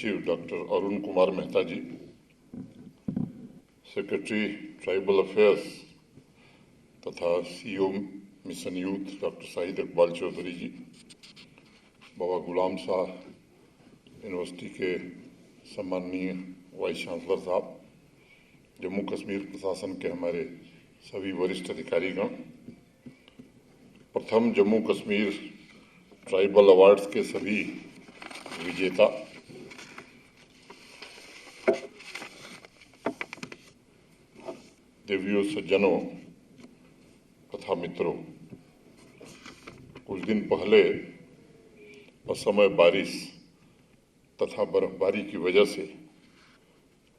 सचिव doctor Arun Kumar Mehta ji, secretary tribal affairs तथा CEO mission youth doctor Shahid Iqbal Chaudhary ji, Baba Ghulam Shah university के सम्माननीय वाइस चांसलर साहब, जम्मू कश्मीर प्रशासन के हमारे सभी वरिष्ठ अधिकारीगण, प्रथम जम्मू कश्मीर ट्राइबल अवार्ड्स के सभी विजेता, देवियों, सज्जनों तथा मित्रों, कुछ दिन पहले असमय बारिश तथा बर्फबारी की वजह से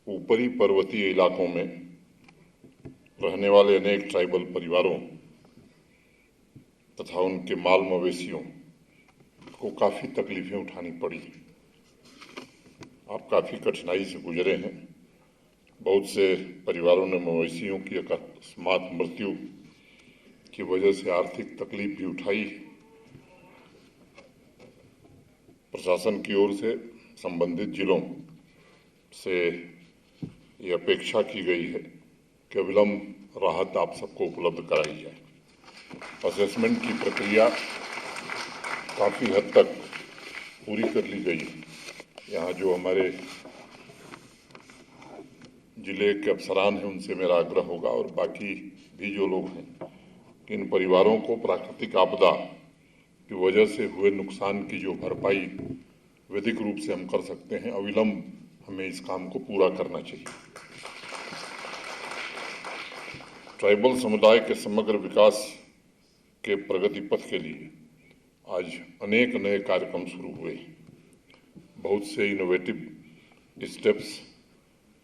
ऊपरी पर्वतीय इलाकों में रहने वाले अनेक ट्राइबल परिवारों तथा उनके माल मवेशियों को काफ़ी तकलीफें उठानी पड़ी। आप काफ़ी कठिनाई से गुजरे हैं। बहुत से परिवारों ने मवेशियों की अकस्मात मृत्यु की वजह से आर्थिक तकलीफ भी उठाई। प्रशासन की ओर से संबंधित जिलों से ये अपेक्षा की गई है कि अविलंब राहत आप सबको उपलब्ध कराई जाए। असेसमेंट की प्रक्रिया काफ़ी हद तक पूरी कर ली गई। यहाँ जो हमारे जिले के अफसरान हैं उनसे मेरा आग्रह होगा, और बाकी भी जो लोग हैं, कि इन परिवारों को प्राकृतिक आपदा की वजह से हुए नुकसान की जो भरपाई विधिक रूप से हम कर सकते हैं, अविलंब हमें इस काम को पूरा करना चाहिए। ट्राइबल समुदाय के समग्र विकास के प्रगति पथ के लिए आज अनेक नए कार्यक्रम शुरू हुए। बहुत से इनोवेटिव स्टेप्स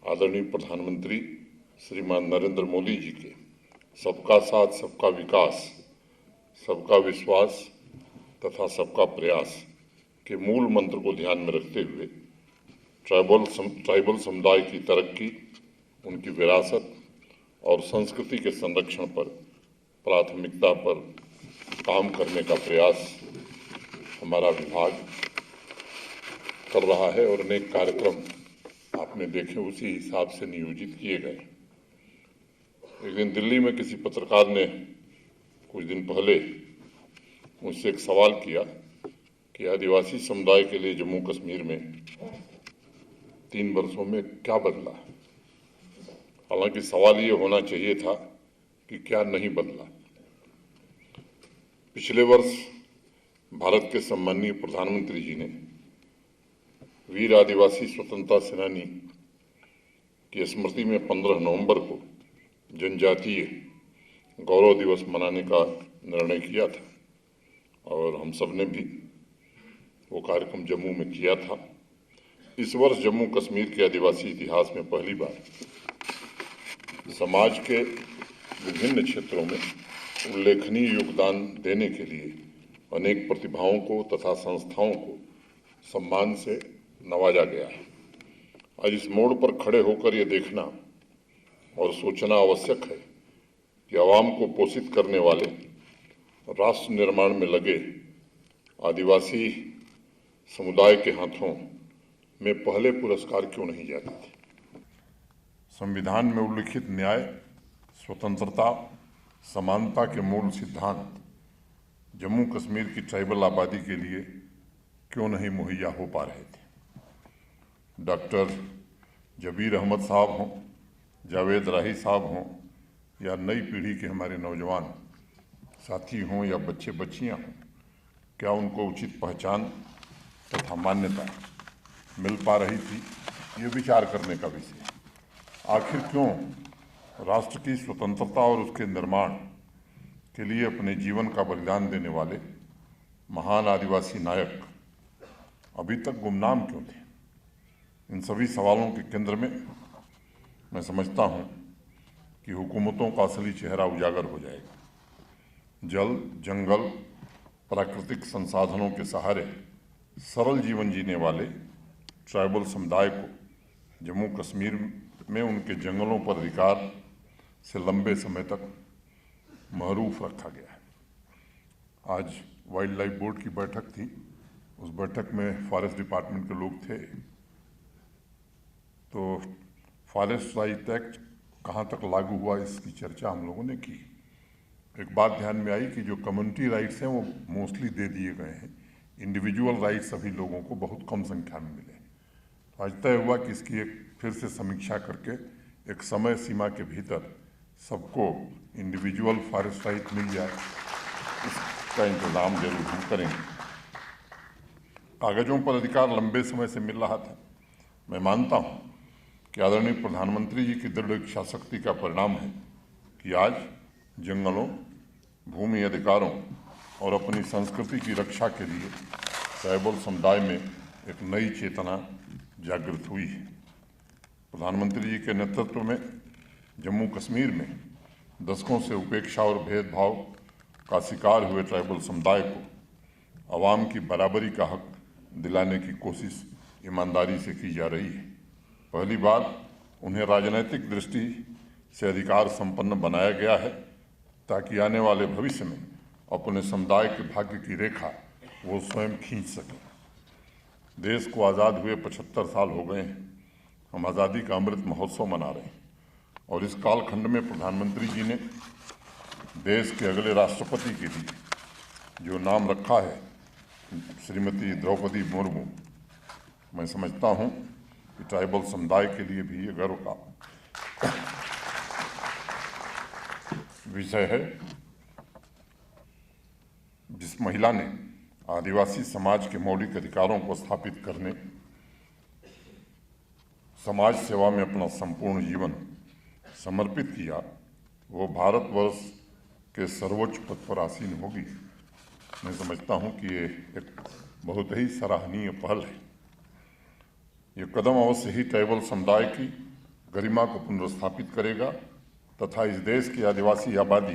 आदरणीय प्रधानमंत्री श्रीमान नरेंद्र मोदी जी के सबका साथ, सबका विकास, सबका विश्वास तथा सबका प्रयास के मूल मंत्र को ध्यान में रखते हुए ट्राइबल समुदाय की तरक्की, उनकी विरासत और संस्कृति के संरक्षण पर प्राथमिकता पर काम करने का प्रयास हमारा विभाग कर रहा है, और अनेक कार्यक्रम आपने देखे उसी हिसाब से नियोजित किए गए। एक दिन दिल्ली में किसी पत्रकार ने कुछ दिन पहले मुझसे एक सवाल किया कि आदिवासी समुदाय के लिए जम्मू कश्मीर में 3 वर्षों में क्या बदला। हालांकि सवाल ये होना चाहिए था कि क्या नहीं बदला। पिछले वर्ष भारत के सम्माननीय प्रधानमंत्री जी ने वीर आदिवासी स्वतंत्रता सेनानी की स्मृति में 15 नवंबर को जनजातीय गौरव दिवस मनाने का निर्णय किया था, और हम सब ने भी वो कार्यक्रम जम्मू में किया था। इस वर्ष जम्मू कश्मीर के आदिवासी इतिहास में पहली बार समाज के विभिन्न क्षेत्रों में उल्लेखनीय योगदान देने के लिए अनेक प्रतिभाओं को तथा संस्थाओं को सम्मान से नवाजा गया है। आज इस मोड़ पर खड़े होकर ये देखना और सोचना आवश्यक है कि आवाम को पोषित करने वाले राष्ट्र निर्माण में लगे आदिवासी समुदाय के हाथों में पहले पुरस्कार क्यों नहीं जाते थे। संविधान में उल्लिखित न्याय, स्वतंत्रता, समानता के मूल सिद्धांत जम्मू कश्मीर की ट्राइबल आबादी के लिए क्यों नहीं मुहैया हो पा रहे थे। डॉक्टर जबीर अहमद साहब हों, जावेद राही साहब हों, या नई पीढ़ी के हमारे नौजवान साथी हों या बच्चे बच्चियां हों, क्या उनको उचित पहचान तथा मान्यता मिल पा रही थी, ये विचार करने का विषय। आखिर क्यों राष्ट्र की स्वतंत्रता और उसके निर्माण के लिए अपने जीवन का बलिदान देने वाले महान आदिवासी नायक अभी तक गुमनाम क्यों थे। इन सभी सवालों के केंद्र में मैं समझता हूं कि हुकूमतों का असली चेहरा उजागर हो जाएगा। जल, जंगल, प्राकृतिक संसाधनों के सहारे सरल जीवन जीने वाले ट्राइबल समुदाय को जम्मू कश्मीर में उनके जंगलों पर अधिकार से लंबे समय तक महरूफ रखा गया है। आज वाइल्ड लाइफ बोर्ड की बैठक थी। उस बैठक में फॉरेस्ट डिपार्टमेंट के लोग थे, तो फॉरेस्ट राइट एक्ट कहाँ तक लागू हुआ इसकी चर्चा हम लोगों ने की। एक बात ध्यान में आई कि जो कम्युनिटी राइट्स हैं वो मोस्टली दे दिए गए हैं, इंडिविजुअल राइट्स सभी लोगों को बहुत कम संख्या में मिले। तो आज तय हुआ कि इसकी एक फिर से समीक्षा करके एक समय सीमा के भीतर सबको इंडिविजुअल फॉरेस्ट राइट मिल जाए, इसका इंतज़ाम जरूर हम करेंगे। कागजों पर अधिकार लंबे समय से मिल रहा था। मैं मानता हूँ कि आदरणीय प्रधानमंत्री जी की दृढ़ इच्छा शक्ति का परिणाम है कि आज जंगलों, भूमि अधिकारों और अपनी संस्कृति की रक्षा के लिए ट्राइबल समुदाय में एक नई चेतना जागृत हुई है। प्रधानमंत्री जी के नेतृत्व में जम्मू कश्मीर में दशकों से उपेक्षा और भेदभाव का शिकार हुए ट्राइबल समुदाय को आवाम की बराबरी का हक दिलाने की कोशिश ईमानदारी से की जा रही है। पहली बार उन्हें राजनीतिक दृष्टि से अधिकार संपन्न बनाया गया है ताकि आने वाले भविष्य में अपने समुदाय के भाग्य की रेखा वो स्वयं खींच सकें। देश को आज़ाद हुए 75 साल हो गए हैं। हम आज़ादी का अमृत महोत्सव मना रहे हैं और इस कालखंड में प्रधानमंत्री जी ने देश के अगले राष्ट्रपति के लिए जो नाम रखा है श्रीमती द्रौपदी मुर्मू, मैं समझता हूँ कि ट्राइबल समुदाय के लिए भी ये गर्व का विषय है। जिस महिला ने आदिवासी समाज के मौलिक अधिकारों को स्थापित करने, समाज सेवा में अपना संपूर्ण जीवन समर्पित किया, वो भारतवर्ष के सर्वोच्च पद पर आसीन होगी। मैं समझता हूँ कि ये एक बहुत ही सराहनीय पहल है। ये कदम अवश्य ही ट्राइबल समुदाय की गरिमा को पुनर्स्थापित करेगा तथा इस देश की आदिवासी आबादी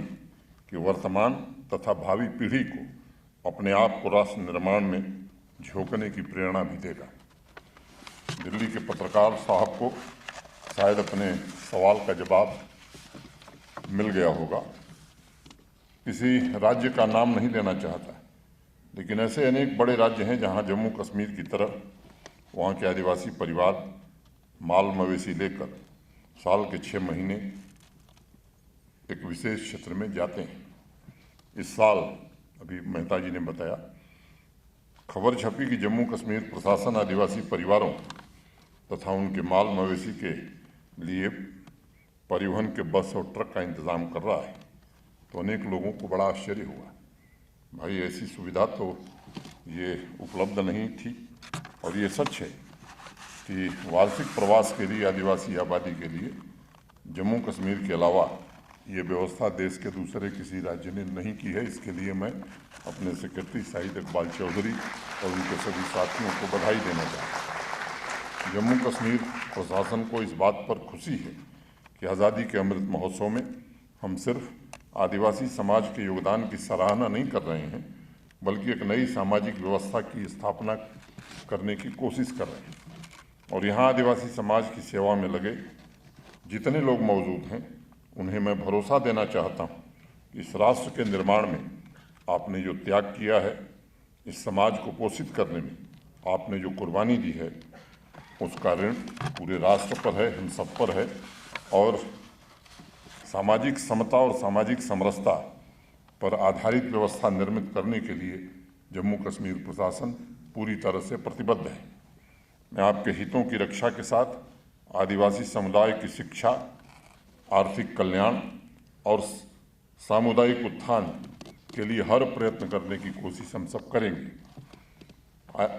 की वर्तमान तथा भावी पीढ़ी को अपने आप को राष्ट्र निर्माण में झोंकने की प्रेरणा भी देगा। दिल्ली के पत्रकार साहब को शायद अपने सवाल का जवाब मिल गया होगा। किसी राज्य का नाम नहीं लेना चाहता, लेकिन ऐसे अनेक बड़े राज्य हैं जहां जम्मू कश्मीर की तरह वहां के आदिवासी परिवार माल मवेशी लेकर साल के 6 महीने एक विशेष क्षेत्र में जाते हैं। इस साल अभी मेहता जी ने बताया, खबर छपी कि जम्मू कश्मीर प्रशासन आदिवासी परिवारों तथा उनके माल मवेशी के लिए परिवहन के बस और ट्रक का इंतज़ाम कर रहा है। तो अनेक लोगों को बड़ा आश्चर्य हुआ, भाई ऐसी सुविधा तो ये उपलब्ध नहीं थी। और ये सच है कि वार्षिक प्रवास के लिए आदिवासी आबादी के लिए जम्मू कश्मीर के अलावा ये व्यवस्था देश के दूसरे किसी राज्य ने नहीं की है। इसके लिए मैं अपने सेक्रेटरी शाहिद इकबाल चौधरी और उनके सभी साथियों को बधाई देना चाहता हूँ। जम्मू कश्मीर प्रशासन को इस बात पर खुशी है कि आज़ादी के अमृत महोत्सव में हम सिर्फ आदिवासी समाज के योगदान की सराहना नहीं कर रहे हैं, बल्कि एक नई सामाजिक व्यवस्था की स्थापना करने की कोशिश कर रहे हैं। और यहाँ आदिवासी समाज की सेवा में लगे जितने लोग मौजूद हैं, उन्हें मैं भरोसा देना चाहता हूँ कि इस राष्ट्र के निर्माण में आपने जो त्याग किया है, इस समाज को पोषित करने में आपने जो कुर्बानी दी है, उसका ऋण पूरे राष्ट्र पर है, हम सब पर है। और सामाजिक समता और सामाजिक समरसता पर आधारित व्यवस्था निर्मित करने के लिए जम्मू कश्मीर प्रशासन पूरी तरह से प्रतिबद्ध है। मैं आपके हितों की रक्षा के साथ आदिवासी समुदाय की शिक्षा, आर्थिक कल्याण और सामुदायिक उत्थान के लिए हर प्रयत्न करने की कोशिश हम सब करेंगे।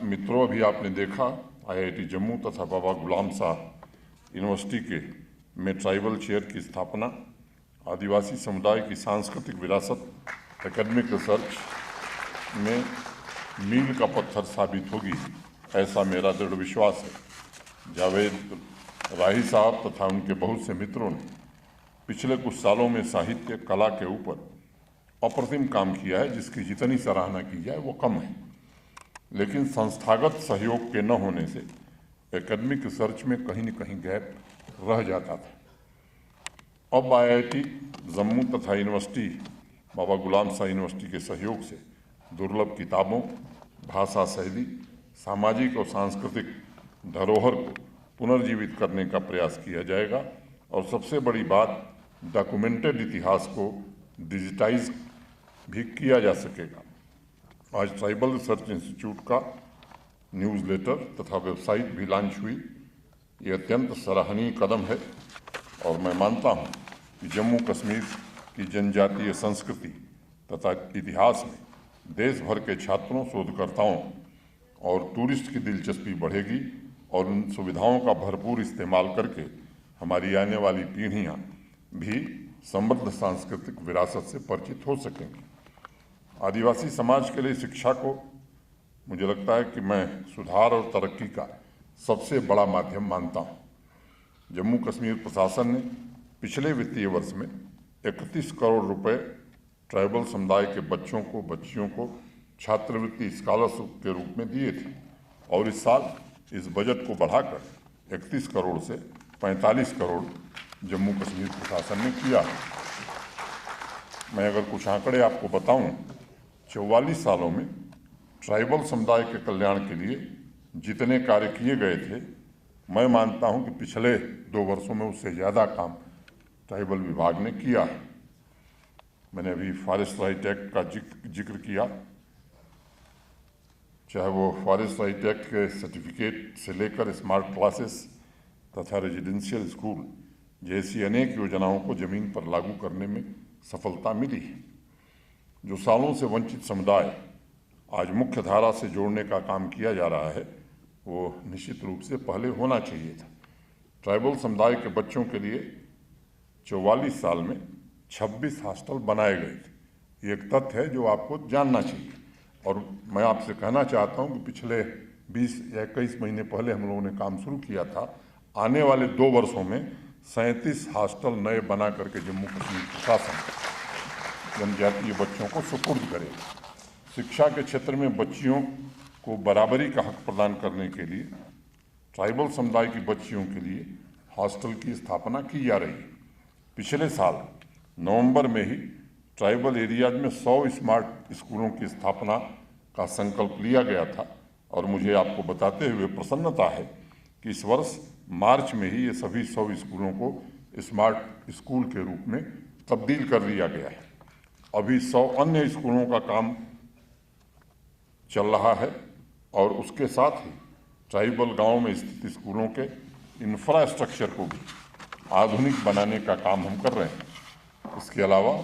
मित्रों, अभी आपने देखा IIT जम्मू तथा बाबा गुलाम शाह यूनिवर्सिटी के में ट्राइबल चेयर की स्थापना आदिवासी समुदाय की सांस्कृतिक विरासत, एकेडमिक रिसर्च में मील का पत्थर साबित होगी, ऐसा मेरा दृढ़ विश्वास है। जावेद राही साहब तथा उनके बहुत से मित्रों ने पिछले कुछ सालों में साहित्य कला के ऊपर अप्रतिम काम किया है, जिसकी जितनी सराहना की जाए वो कम है। लेकिन संस्थागत सहयोग के न होने से एकेडमिक रिसर्च में कहीं न कहीं गैप रह जाता था। अब IIT जम्मू तथा यूनिवर्सिटी बाबा गुलाम शाह यूनिवर्सिटी के सहयोग से दुर्लभ किताबों, भाषा शैली, सामाजिक और सांस्कृतिक धरोहर को पुनर्जीवित करने का प्रयास किया जाएगा। और सबसे बड़ी बात, डॉक्यूमेंटेड इतिहास को डिजिटाइज भी किया जा सकेगा। आज ट्राइबल रिसर्च इंस्टीट्यूट का न्यूज़लेटर तथा वेबसाइट भी लॉन्च हुई। ये अत्यंत सराहनीय कदम है और मैं मानता हूँ कि जम्मू कश्मीर की जनजातीय संस्कृति तथा इतिहास में देश भर के छात्रों, शोधकर्ताओं और टूरिस्ट की दिलचस्पी बढ़ेगी और उन सुविधाओं का भरपूर इस्तेमाल करके हमारी आने वाली पीढ़ियाँ भी समृद्ध सांस्कृतिक विरासत से परिचित हो सकेंगी। आदिवासी समाज के लिए शिक्षा को मुझे लगता है कि मैं सुधार और तरक्की का सबसे बड़ा माध्यम मानता हूँ। जम्मू कश्मीर प्रशासन ने पिछले वित्तीय वर्ष में 31 करोड़ रुपए ट्राइबल समुदाय के बच्चियों को छात्रवृत्ति स्कॉलरशिप के रूप में दिए थे और इस साल इस बजट को बढ़ाकर 31 करोड़ से 45 करोड़ जम्मू कश्मीर प्रशासन ने किया। मैं अगर कुछ आंकड़े आपको बताऊं, 44 सालों में ट्राइबल समुदाय के कल्याण के लिए जितने कार्य किए गए थे, मैं मानता हूं कि पिछले 2 वर्षों में उससे ज़्यादा काम ट्राइबल विभाग ने किया है। मैंने अभी फॉरेस्ट राइट एक्ट का जिक्र किया, चाहे वो फॉरेस्ट राइट एक्ट के सर्टिफिकेट से लेकर स्मार्ट क्लासेस तथा रेजिडेंशियल स्कूल जैसी अनेक योजनाओं को ज़मीन पर लागू करने में सफलता मिली है। जो सालों से वंचित समुदाय आज मुख्य धारा से जोड़ने का काम किया जा रहा है, वो निश्चित रूप से पहले होना चाहिए था। ट्राइबल समुदाय के बच्चों के लिए 44 साल में 26 हॉस्टल बनाए गए थे। ये एक तथ्य है जो आपको जानना चाहिए। और मैं आपसे कहना चाहता हूं कि पिछले 20 या 21 महीने पहले हम लोगों ने काम शुरू किया था। आने वाले 2 वर्षों में 37 हॉस्टल नए बना करके जम्मू कश्मीर प्रशासन जनजातीय बच्चों को सुपुर्द करेगा। शिक्षा के क्षेत्र में बच्चियों को बराबरी का हक प्रदान करने के लिए ट्राइबल समुदाय की बच्चियों के लिए हॉस्टल की स्थापना की जा रही है। पिछले साल नवंबर में ही ट्राइबल एरियाज में 100 स्मार्ट स्कूलों की स्थापना का संकल्प लिया गया था और मुझे आपको बताते हुए प्रसन्नता है कि इस वर्ष मार्च में ही ये सभी 100 स्कूलों को स्मार्ट स्कूल के रूप में तब्दील कर दिया गया है। अभी 100 अन्य स्कूलों का काम चल रहा है और उसके साथ ही ट्राइबल गांव में स्थित स्कूलों के इंफ्रास्ट्रक्चर को भी आधुनिक बनाने का काम हम कर रहे हैं। इसके अलावा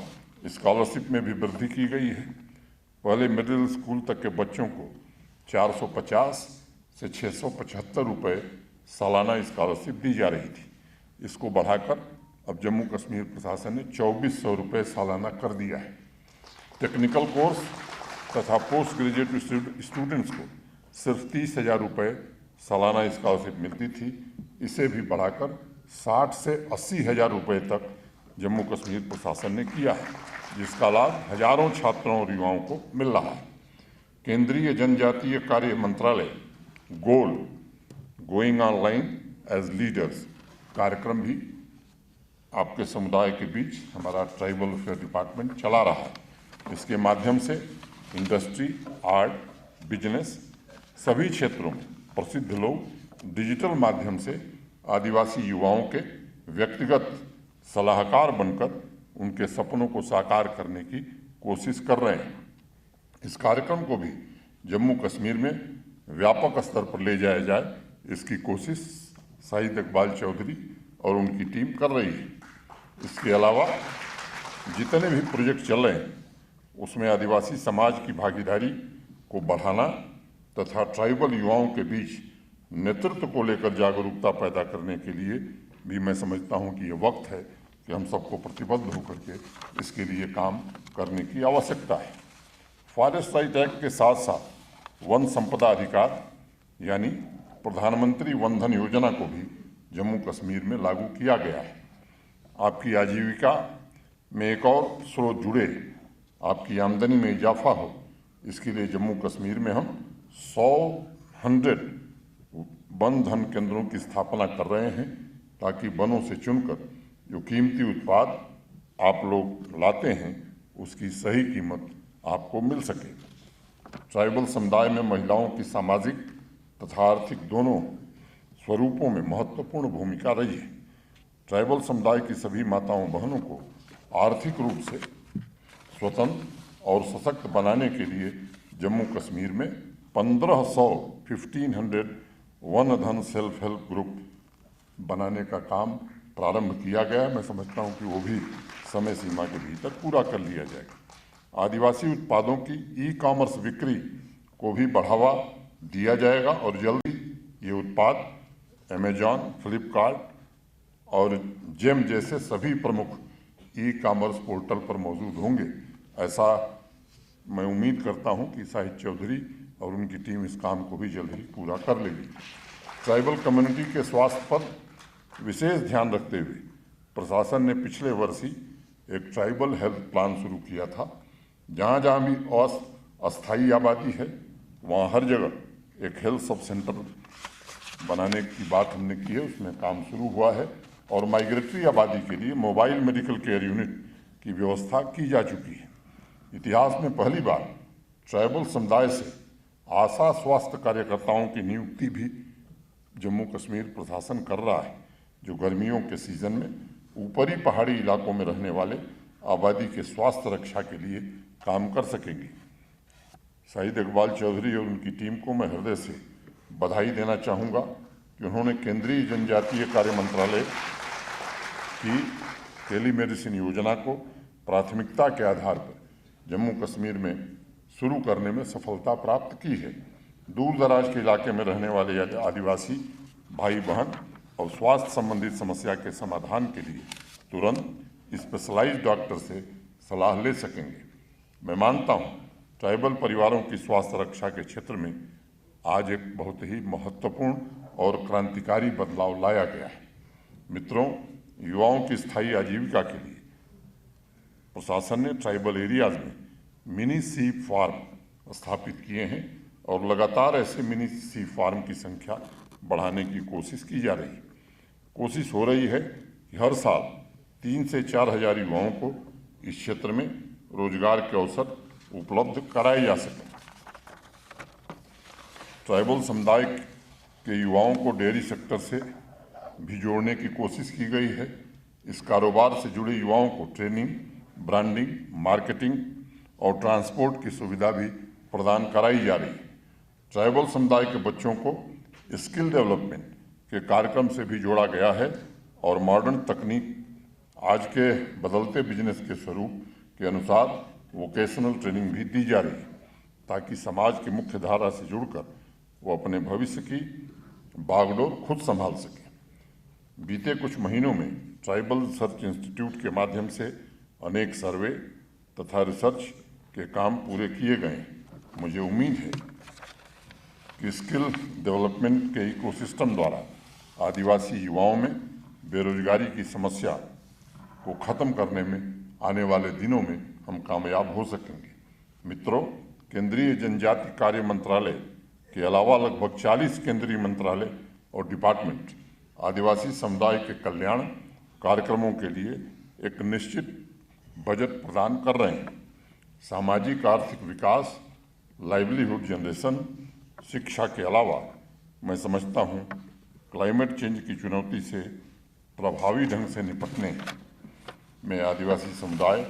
स्कॉलरशिप में भी वृद्धि की गई है। पहले मिडिल स्कूल तक के बच्चों को 450 से 675 रुपये सालाना स्कॉलरशिप दी जा रही थी। इसको बढ़ाकर अब जम्मू कश्मीर प्रशासन ने 2400 रुपये सालाना कर दिया है। टेक्निकल कोर्स तथा पोस्ट ग्रेजुएट स्टूडेंट्स को सिर्फ 30,000 रुपये सालाना स्कॉलरशिप मिलती थी। इसे भी बढ़ाकर 60 से 80,000 रुपये तक जम्मू कश्मीर प्रशासन ने किया है, जिसका लाभ हजारों छात्रों और युवाओं को मिल रहा है। केंद्रीय जनजातीय कार्य मंत्रालय गोइंग ऑनलाइन एज लीडर्स कार्यक्रम भी आपके समुदाय के बीच हमारा ट्राइबल अफेयर डिपार्टमेंट चला रहा है। इसके माध्यम से इंडस्ट्री, आर्ट, बिजनेस सभी क्षेत्रों में प्रसिद्ध लोग डिजिटल माध्यम से आदिवासी युवाओं के व्यक्तिगत सलाहकार बनकर उनके सपनों को साकार करने की कोशिश कर रहे हैं। इस कार्यक्रम को भी जम्मू कश्मीर में व्यापक स्तर पर ले जाया जाए, इसकी कोशिश शाहिद इकबाल चौधरी और उनकी टीम कर रही है। इसके अलावा जितने भी प्रोजेक्ट चल रहे हैं उसमें आदिवासी समाज की भागीदारी को बढ़ाना तथा ट्राइबल युवाओं के बीच नेतृत्व को लेकर जागरूकता पैदा करने के लिए भी मैं समझता हूं कि ये वक्त है कि हम सबको प्रतिबद्ध होकर के इसके लिए काम करने की आवश्यकता है। फॉरेस्ट राइट एक्ट के साथ साथ वन संपदा अधिकार यानी प्रधानमंत्री वन धन योजना को भी जम्मू कश्मीर में लागू किया गया है। आपकी आजीविका में एक और स्रोत जुड़े, आपकी आमदनी में इजाफा हो, इसके लिए जम्मू कश्मीर में हम 100 वन धन केंद्रों की स्थापना कर रहे हैं ताकि वनों से चुनकर जो कीमती उत्पाद आप लोग लाते हैं उसकी सही कीमत आपको मिल सके। ट्राइबल समुदाय में महिलाओं की सामाजिक तथा आर्थिक दोनों स्वरूपों में महत्वपूर्ण भूमिका रही है। ट्राइबल समुदाय की सभी माताओं बहनों को आर्थिक रूप से स्वतंत्र और सशक्त बनाने के लिए जम्मू कश्मीर में 1500 वन धन सेल्फ हेल्प ग्रुप बनाने का काम प्रारंभ किया गया। मैं समझता हूं कि वो भी समय सीमा के भीतर पूरा कर लिया जाएगा। आदिवासी उत्पादों की ई-कॉमर्स बिक्री को भी बढ़ावा दिया जाएगा और जल्दी ये उत्पाद अमेजॉन, फ्लिपकार्ट और जेम जैसे सभी प्रमुख ई-कॉमर्स पोर्टल पर मौजूद होंगे। ऐसा मैं उम्मीद करता हूं कि साहिब चौधरी और उनकी टीम इस काम को भी जल्द ही पूरा कर लेगी। ट्राइबल कम्युनिटी के स्वास्थ्य पर विशेष ध्यान रखते हुए प्रशासन ने पिछले वर्ष ही एक ट्राइबल हेल्थ प्लान शुरू किया था। जहाँ जहाँ भी अस्थायी आबादी है वहाँ हर जगह एक हेल्थ सब सेंटर बनाने की बात हमने की है, उसमें काम शुरू हुआ है और माइग्रेटरी आबादी के लिए मोबाइल मेडिकल केयर यूनिट की व्यवस्था की जा चुकी है। इतिहास में पहली बार ट्राइबल समुदाय से आशा स्वास्थ्य कार्यकर्ताओं की नियुक्ति भी जम्मू कश्मीर प्रशासन कर रहा है, जो गर्मियों के सीजन में ऊपरी पहाड़ी इलाकों में रहने वाले आबादी के स्वास्थ्य रक्षा के लिए काम कर सकेंगे। शहीद इकबाल चौधरी और उनकी टीम को मैं हृदय से बधाई देना चाहूँगा कि उन्होंने केंद्रीय जनजातीय कार्य मंत्रालय की टेलीमेडिसिन योजना को प्राथमिकता के आधार पर जम्मू कश्मीर में शुरू करने में सफलता प्राप्त की है। दूर दराज के इलाके में रहने वाले आदिवासी भाई बहन और स्वास्थ्य संबंधित समस्या के समाधान के लिए तुरंत स्पेशलाइज्ड डॉक्टर से सलाह ले सकेंगे। मैं मानता हूँ ट्राइबल परिवारों की स्वास्थ्य रक्षा के क्षेत्र में आज एक बहुत ही महत्वपूर्ण और क्रांतिकारी बदलाव लाया गया है। मित्रों, युवाओं की स्थायी आजीविका के लिए प्रशासन ने ट्राइबल एरियाज में मिनी सी फार्म स्थापित किए हैं और लगातार ऐसे मिनी सी फार्म की संख्या बढ़ाने की कोशिश की जा रही है। कोशिश हो रही है कि हर साल 3 से 4 हज़ार युवाओं को इस क्षेत्र में रोजगार के अवसर उपलब्ध कराए जा सकें। ट्राइबल समुदाय के युवाओं को डेयरी सेक्टर से भी जोड़ने की कोशिश की गई है। इस कारोबार से जुड़े युवाओं को ट्रेनिंग, ब्रांडिंग, मार्केटिंग और ट्रांसपोर्ट की सुविधा भी प्रदान कराई जा रही है। ट्राइबल समुदाय के बच्चों को स्किल डेवलपमेंट के कार्यक्रम से भी जोड़ा गया है और मॉडर्न तकनीक आज के बदलते बिजनेस के स्वरूप के अनुसार वोकेशनल ट्रेनिंग भी दी जा रही है, ताकि समाज की मुख्य धारा से जुड़कर वो अपने भविष्य की बागडोर खुद संभाल सकें। बीते कुछ महीनों में ट्राइबल रिसर्च इंस्टीट्यूट के माध्यम से अनेक सर्वे तथा रिसर्च के काम पूरे किए गए हैं। मुझे उम्मीद है कि स्किल डेवलपमेंट के इकोसिस्टम द्वारा आदिवासी युवाओं में बेरोजगारी की समस्या को खत्म करने में आने वाले दिनों में हम कामयाब हो सकेंगे। मित्रों, केंद्रीय जनजाति कार्य मंत्रालय के अलावा लगभग 40 केंद्रीय मंत्रालय और डिपार्टमेंट आदिवासी समुदाय के कल्याण कार्यक्रमों के लिए एक निश्चित बजट प्रदान कर रहे हैं। सामाजिक आर्थिक विकास, लाइवलीहुड जनरेशन, शिक्षा के अलावा मैं समझता हूँ क्लाइमेट चेंज की चुनौती से प्रभावी ढंग से निपटने में आदिवासी समुदाय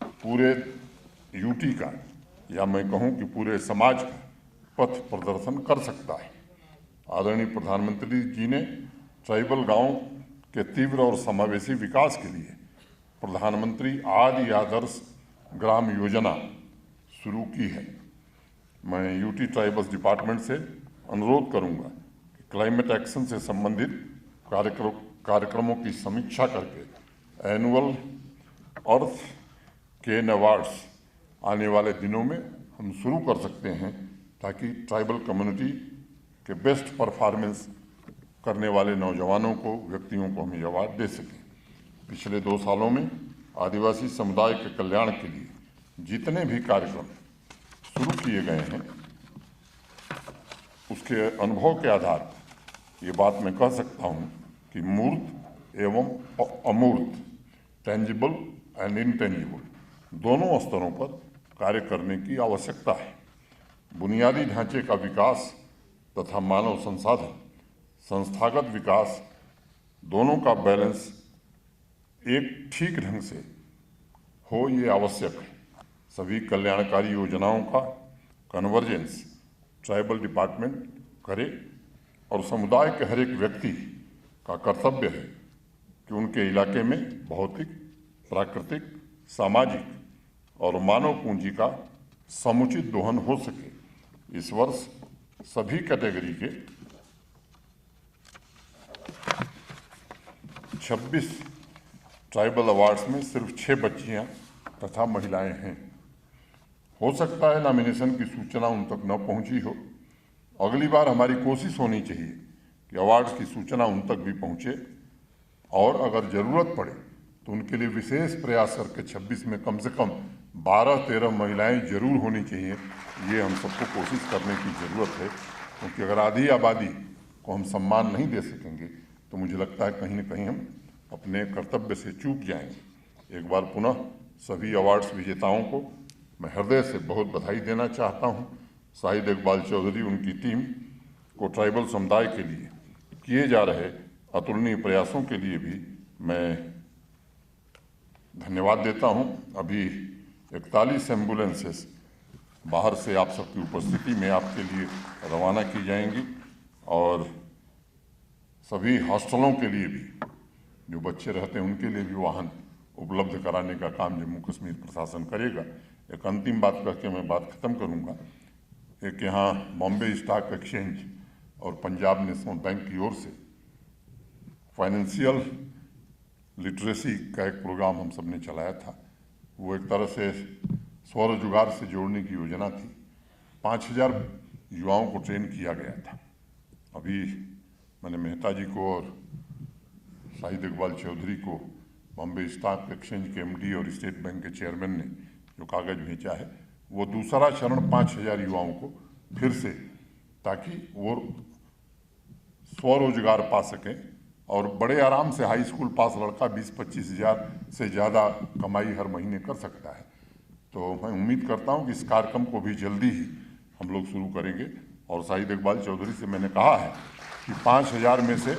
पूरे यूटी का, या मैं कहूँ कि पूरे समाज का पथ प्रदर्शन कर सकता है। आदरणीय प्रधानमंत्री जी ने ट्राइबल गांव के तीव्र और समावेशी विकास के लिए प्रधानमंत्री आदि आदर्श ग्राम योजना शुरू की है। मैं यूटी ट्राइबल्स डिपार्टमेंट से अनुरोध करूंगा कि क्लाइमेट एक्शन से संबंधित कार्यक्रमों की समीक्षा करके एनुअल अर्थ केन अवार्ड्स आने वाले दिनों में हम शुरू कर सकते हैं, ताकि ट्राइबल कम्युनिटी के बेस्ट परफॉर्मेंस करने वाले नौजवानों को, व्यक्तियों को हम ये अवार्ड दे सकें। पिछले 2 सालों में आदिवासी समुदाय के कल्याण के लिए जितने भी कार्यक्रम शुरू किए गए हैं, उसके अनुभव के आधार पर ये बात मैं कह सकता हूँ कि मूर्त एवं अमूर्त, टेंजिबल एंड इनटेंजिबल, दोनों स्तरों पर कार्य करने की आवश्यकता है। बुनियादी ढांचे का विकास तथा मानव संसाधन संस्थागत विकास दोनों का बैलेंस एक ठीक ढंग से हो, ये आवश्यक है। सभी कल्याणकारी योजनाओं का कन्वर्जेंस ट्राइबल डिपार्टमेंट करे और समुदाय के हर एक व्यक्ति का कर्तव्य है कि उनके इलाके में भौतिक, प्राकृतिक, सामाजिक और मानव पूंजी का समुचित दोहन हो सके। इस वर्ष सभी कैटेगरी के 26 ट्राइबल अवार्ड्स में सिर्फ 6 बच्चियां तथा महिलाएं हैं। हो सकता है नॉमिनेशन की सूचना उन तक न पहुंची हो। अगली बार हमारी कोशिश होनी चाहिए कि अवार्ड्स की सूचना उन तक भी पहुंचे और अगर ज़रूरत पड़े तो उनके लिए विशेष प्रयास करके 26 में कम से कम 12-13 महिलाएं जरूर होनी चाहिए। ये हम सबको कोशिश करने की ज़रूरत है, क्योंकि अगर आधी आबादी को हम सम्मान नहीं दे सकेंगे तो मुझे लगता है कहीं न कहीं हम अपने कर्तव्य से चूक जाएंगे। एक बार पुनः सभी अवार्ड्स विजेताओं को मैं हृदय से बहुत बधाई देना चाहता हूं। शाहिद इकबाल चौधरी, उनकी टीम को ट्राइबल समुदाय के लिए किए जा रहे अतुलनीय प्रयासों के लिए भी मैं धन्यवाद देता हूं। अभी 41 एम्बुलेंसेस बाहर से आप सबकी उपस्थिति में आपके लिए रवाना की जाएंगी और सभी हॉस्टलों के लिए भी जो बच्चे रहते हैं उनके लिए भी वाहन उपलब्ध कराने का काम जम्मू कश्मीर प्रशासन करेगा। एक अंतिम बात कह के मैं बात खत्म करूंगा। एक यहाँ बॉम्बे स्टॉक एक्सचेंज और पंजाब नेशनल बैंक की ओर से फाइनेंशियल लिटरेसी का एक प्रोग्राम हम सब ने चलाया था। वो एक तरह से स्वरोजगार से जोड़ने की योजना थी। 5000 युवाओं को ट्रेन किया गया था। अभी मैंने मेहता जी को और शाहिद इकबाल चौधरी को बॉम्बे स्टॉक एक्सचेंज के एमडी और स्टेट बैंक के चेयरमैन ने जो कागज़ भेजा है, वो दूसरा चरण 5000 युवाओं को फिर से, ताकि वो स्वरोजगार पा सकें और बड़े आराम से हाई स्कूल पास लड़का 20-25 हज़ार से ज़्यादा कमाई हर महीने कर सकता है। तो मैं उम्मीद करता हूं कि इस कार्यक्रम को भी जल्दी ही हम लोग शुरू करेंगे। और शाहिद इकबाल चौधरी से मैंने कहा है कि 5000 में से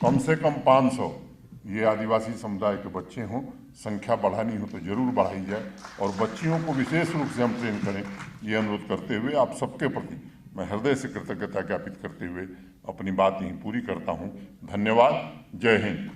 कम 500 ये आदिवासी समुदाय के बच्चे हों। संख्या बढ़ानी हो तो ज़रूर बढ़ाई जाए और बच्चियों को विशेष रूप से हम ट्रेन करें, ये अनुरोध करते हुए आप सबके प्रति मैं हृदय से कृतज्ञता ज्ञापित करते हुए अपनी बात यहीं पूरी करता हूँ। धन्यवाद। जय हिंद।